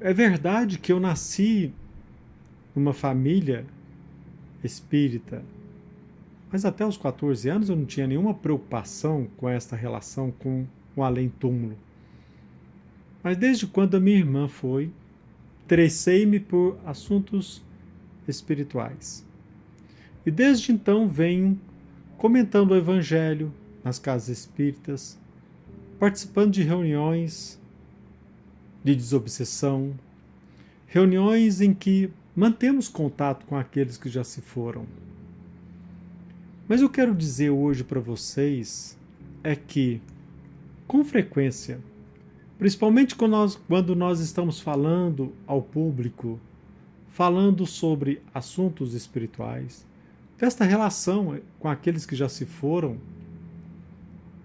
É verdade que eu nasci numa família espírita, mas até os 14 anos eu não tinha nenhuma preocupação com esta relação com o além-túmulo. Mas desde quando a minha irmã foi, interessei-me por assuntos espirituais. E desde então venho comentando o Evangelho nas casas espíritas, participando de reuniões de desobsessão, reuniões em que mantemos contato com aqueles que já se foram. Mas eu quero dizer hoje para vocês é que, com frequência, principalmente quando nós estamos falando ao público, falando sobre assuntos espirituais, desta relação com aqueles que já se foram,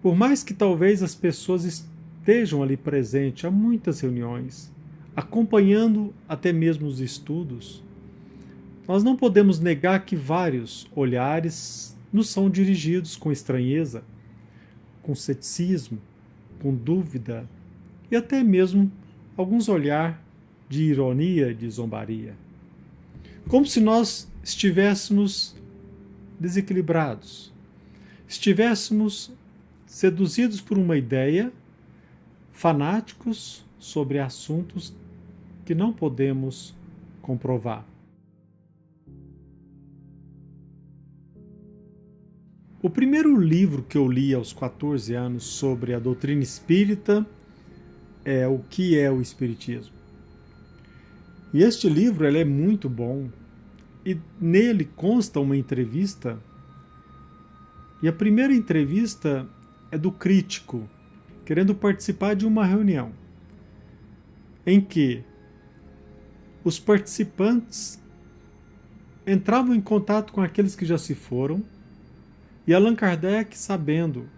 por mais que talvez as pessoas estejam ali presentes há muitas reuniões, acompanhando até mesmo os estudos, nós não podemos negar que vários olhares nos são dirigidos com estranheza, com ceticismo, com dúvida e até mesmo alguns olhares de ironia, de zombaria. Como se nós estivéssemos desequilibrados, estivéssemos seduzidos por uma ideia, fanáticos sobre assuntos que não podemos comprovar. O primeiro livro que eu li aos 14 anos sobre a doutrina espírita é O que é o Espiritismo. E este livro ele é muito bom e nele consta uma entrevista, e a primeira entrevista é do crítico, querendo participar de uma reunião, em que os participantes entravam em contato com aqueles que já se foram, e Allan Kardec, sabendo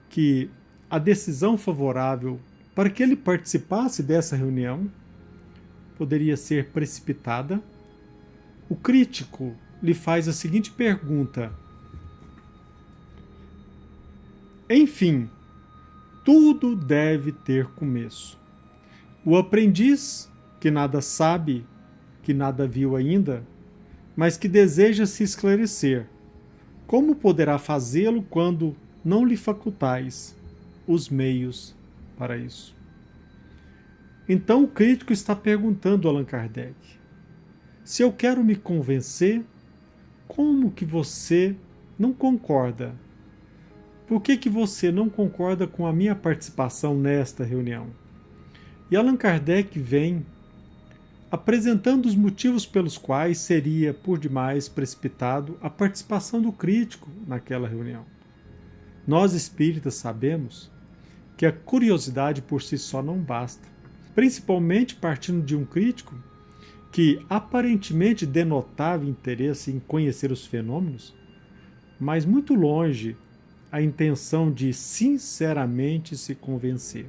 que a decisão favorável para que ele participasse dessa reunião poderia ser precipitada, o crítico lhe faz a seguinte pergunta: enfim, tudo deve ter começo. O aprendiz, que nada sabe, que nada viu ainda, mas que deseja se esclarecer, como poderá fazê-lo quando não lhe facultais os meios para isso? Então o crítico está perguntando a Allan Kardec: se eu quero me convencer, como que você não concorda? Por que você não concorda com a minha participação nesta reunião? E Allan Kardec vem apresentando os motivos pelos quais seria por demais precipitado a participação do crítico naquela reunião. Nós espíritas sabemos que a curiosidade por si só não basta, principalmente partindo de um crítico que aparentemente denotava interesse em conhecer os fenômenos, mas muito longe a intenção de sinceramente se convencer.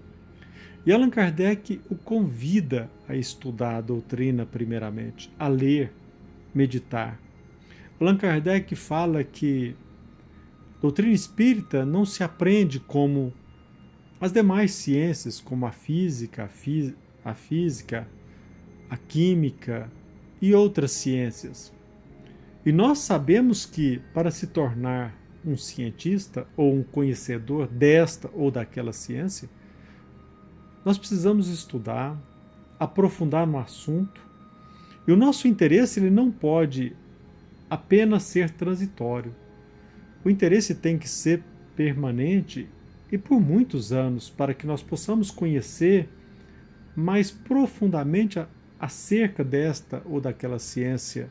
E Allan Kardec o convida a estudar a doutrina primeiramente, a ler, meditar. Allan Kardec fala que a doutrina espírita não se aprende como as demais ciências, como a física, a química e outras ciências. E nós sabemos que para se tornar um cientista ou um conhecedor desta ou daquela ciência, nós precisamos estudar, aprofundar no assunto, e o nosso interesse ele não pode apenas ser transitório. O interesse tem que ser permanente e por muitos anos, para que nós possamos conhecer mais profundamente acerca desta ou daquela ciência.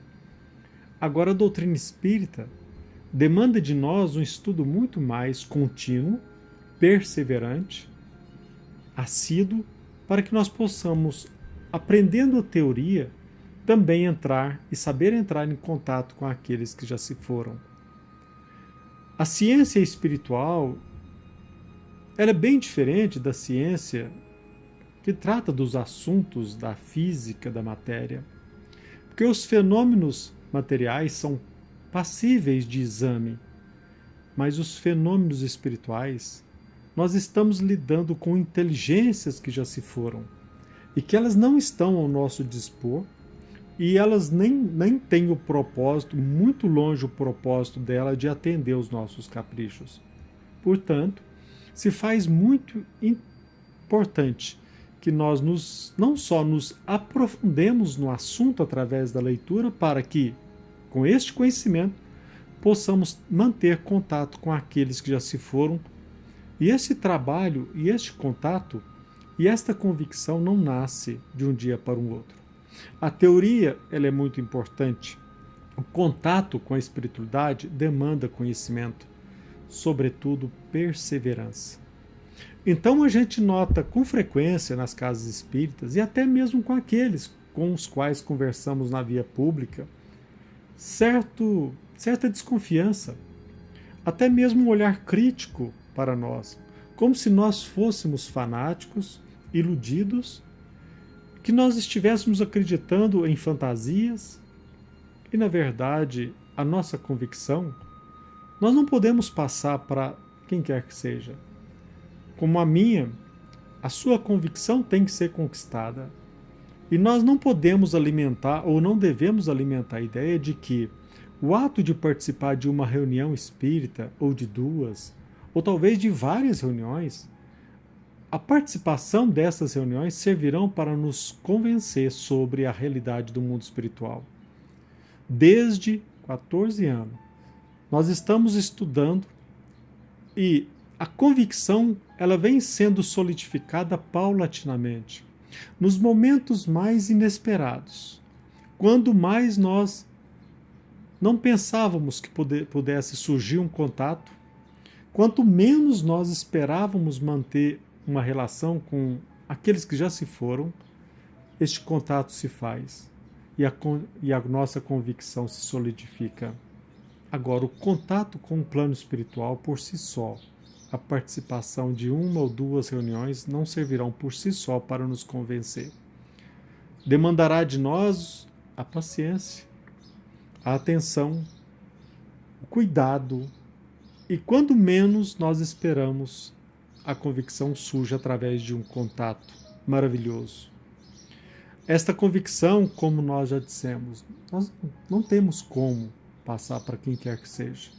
Agora, a doutrina espírita demanda de nós um estudo muito mais contínuo, perseverante, assíduo, para que nós possamos, aprendendo a teoria, também entrar e saber entrar em contato com aqueles que já se foram. A ciência espiritual ela é bem diferente da ciência que trata dos assuntos da física da matéria, porque os fenômenos materiais são passíveis de exame, mas os fenômenos espirituais, nós estamos lidando com inteligências que já se foram e que elas não estão ao nosso dispor e elas nem têm o propósito, muito longe o propósito dela de atender os nossos caprichos. Portanto, se faz muito importante que nós não só nos aprofundemos no assunto através da leitura, para que, com este conhecimento, possamos manter contato com aqueles que já se foram. E esse trabalho, e este contato, e esta convicção não nasce de um dia para o outro. A teoria, ela é muito importante. O contato com a espiritualidade demanda conhecimento, sobretudo perseverança. Então a gente nota com frequência nas casas espíritas, e até mesmo com aqueles com os quais conversamos na via pública, certa desconfiança, até mesmo um olhar crítico para nós, como se nós fôssemos fanáticos, iludidos, que nós estivéssemos acreditando em fantasias, e na verdade a nossa convicção nós não podemos passar para quem quer que seja. Como a minha, a sua convicção tem que ser conquistada. E nós não podemos alimentar ou não devemos alimentar a ideia de que o ato de participar de uma reunião espírita, ou de duas, ou talvez de várias reuniões, a participação dessas reuniões servirão para nos convencer sobre a realidade do mundo espiritual. Desde 14 anos, nós estamos estudando e a convicção ela vem sendo solidificada paulatinamente, nos momentos mais inesperados, quando mais nós não pensávamos que pudesse surgir um contato, quanto menos nós esperávamos manter uma relação com aqueles que já se foram, este contato se faz e a nossa convicção se solidifica. Agora, o contato com o plano espiritual por si só, a participação de uma ou duas reuniões não servirão por si só para nos convencer. Demandará de nós a paciência, a atenção, o cuidado, e quando menos nós esperamos, a convicção surge através de um contato maravilhoso. Esta convicção, como nós já dissemos, nós não temos como passar para quem quer que seja.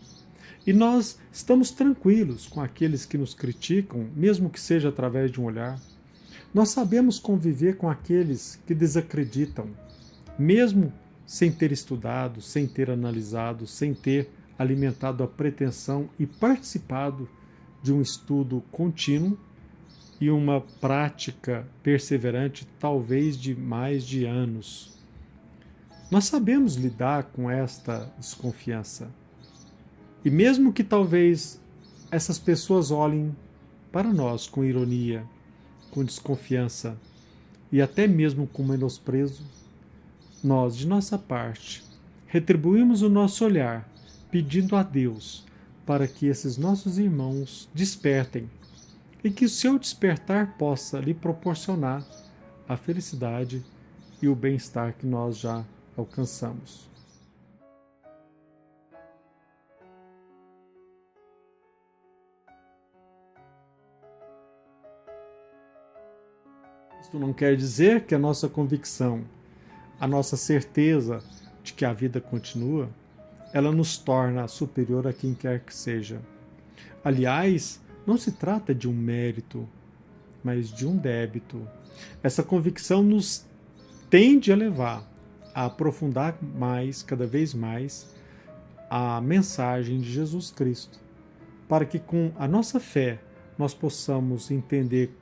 E nós estamos tranquilos com aqueles que nos criticam, mesmo que seja através de um olhar. Nós sabemos conviver com aqueles que desacreditam, mesmo sem ter estudado, sem ter analisado, sem ter alimentado a pretensão e participado de um estudo contínuo e uma prática perseverante, talvez de mais de anos. Nós sabemos lidar com esta desconfiança. E mesmo que talvez essas pessoas olhem para nós com ironia, com desconfiança e até mesmo com menosprezo, nós, de nossa parte, retribuímos o nosso olhar, pedindo a Deus para que esses nossos irmãos despertem e que o seu despertar possa lhe proporcionar a felicidade e o bem-estar que nós já alcançamos. Isto não quer dizer que a nossa convicção, a nossa certeza de que a vida continua, ela nos torna superior a quem quer que seja. Aliás, não se trata de um mérito, mas de um débito. Essa convicção nos tende a levar a aprofundar mais, cada vez mais, a mensagem de Jesus Cristo, para que com a nossa fé nós possamos entender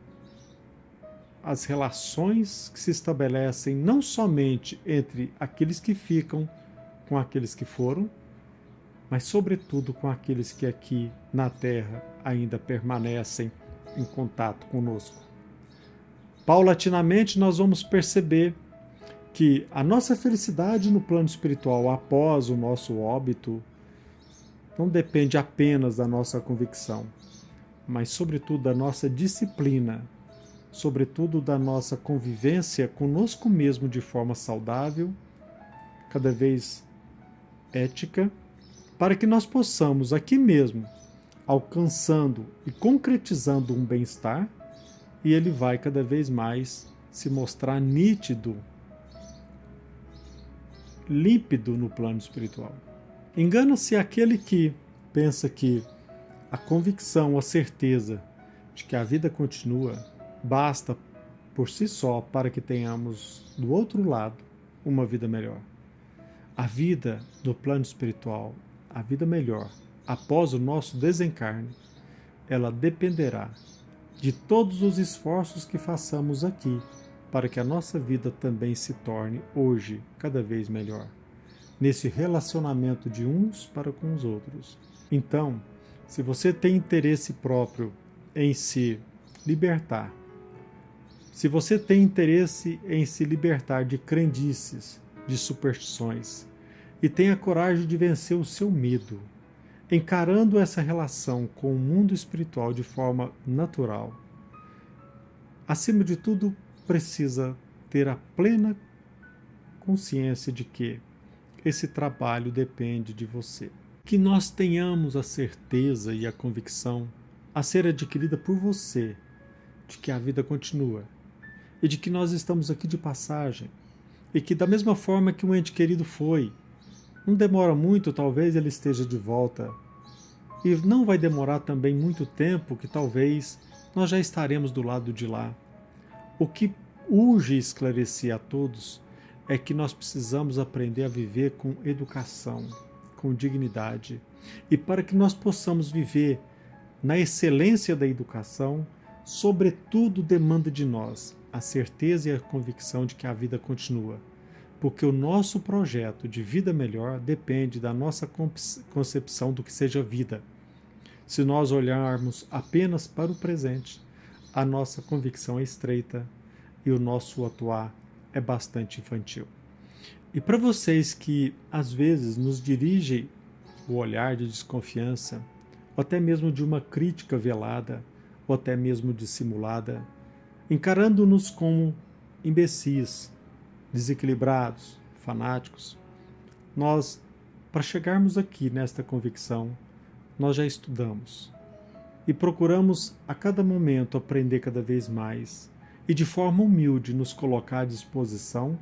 as relações que se estabelecem não somente entre aqueles que ficam com aqueles que foram, mas sobretudo com aqueles que aqui na Terra ainda permanecem em contato conosco. Paulatinamente nós vamos perceber que a nossa felicidade no plano espiritual após o nosso óbito não depende apenas da nossa convicção, mas sobretudo da nossa disciplina, sobretudo da nossa convivência conosco mesmo de forma saudável, cada vez ética, para que nós possamos aqui mesmo, alcançando e concretizando um bem-estar, e ele vai cada vez mais se mostrar nítido, límpido no plano espiritual. Engana-se aquele que pensa que a convicção, a certeza de que a vida continua, basta por si só para que tenhamos do outro lado uma vida melhor. A vida no plano espiritual, a vida melhor, após o nosso desencarne, ela dependerá de todos os esforços que façamos aqui para que a nossa vida também se torne hoje cada vez melhor, nesse relacionamento de uns para com os outros. Então, se você tem interesse próprio em se libertar, se você tem interesse em se libertar de crendices, de superstições, e tem a coragem de vencer o seu medo, encarando essa relação com o mundo espiritual de forma natural, acima de tudo, precisa ter a plena consciência de que esse trabalho depende de você. Que nós tenhamos a certeza e a convicção a ser adquirida por você de que a vida continua e de que nós estamos aqui de passagem e que da mesma forma que um ente querido foi, não demora muito, talvez ele esteja de volta, e não vai demorar também muito tempo que talvez nós já estaremos do lado de lá. O que urge esclarecer a todos é que nós precisamos aprender a viver com educação, com dignidade, e para que nós possamos viver na excelência da educação, sobretudo demanda de nós a certeza e a convicção de que a vida continua, porque o nosso projeto de vida melhor depende da nossa concepção do que seja vida. Se nós olharmos apenas para o presente, a nossa convicção é estreita e o nosso atuar é bastante infantil. E para vocês que às vezes nos dirigem o olhar de desconfiança, ou até mesmo de uma crítica velada, ou até mesmo dissimulada, encarando-nos como imbecis, desequilibrados, fanáticos, nós, para chegarmos aqui nesta convicção, nós já estudamos e procuramos a cada momento aprender cada vez mais e de forma humilde nos colocar à disposição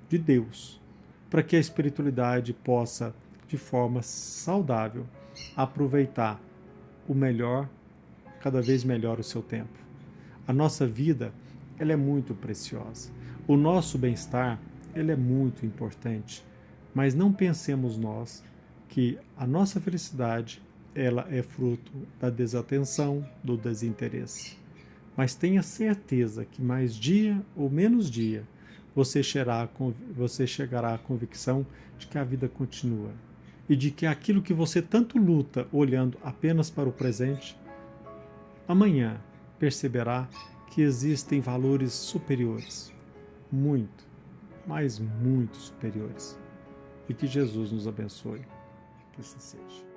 de Deus, para que a espiritualidade possa, de forma saudável, aproveitar o melhor, cada vez melhor o seu tempo. A nossa vida, ela é muito preciosa. O nosso bem-estar, ele é muito importante, mas não pensemos nós que a nossa felicidade, ela é fruto da desatenção, do desinteresse. Mas tenha certeza que mais dia ou menos dia, você chegará à convicção de que a vida continua e de que aquilo que você tanto luta olhando apenas para o presente, amanhã perceberá que existem valores superiores, muito, mas muito superiores. E que Jesus nos abençoe. Que assim seja.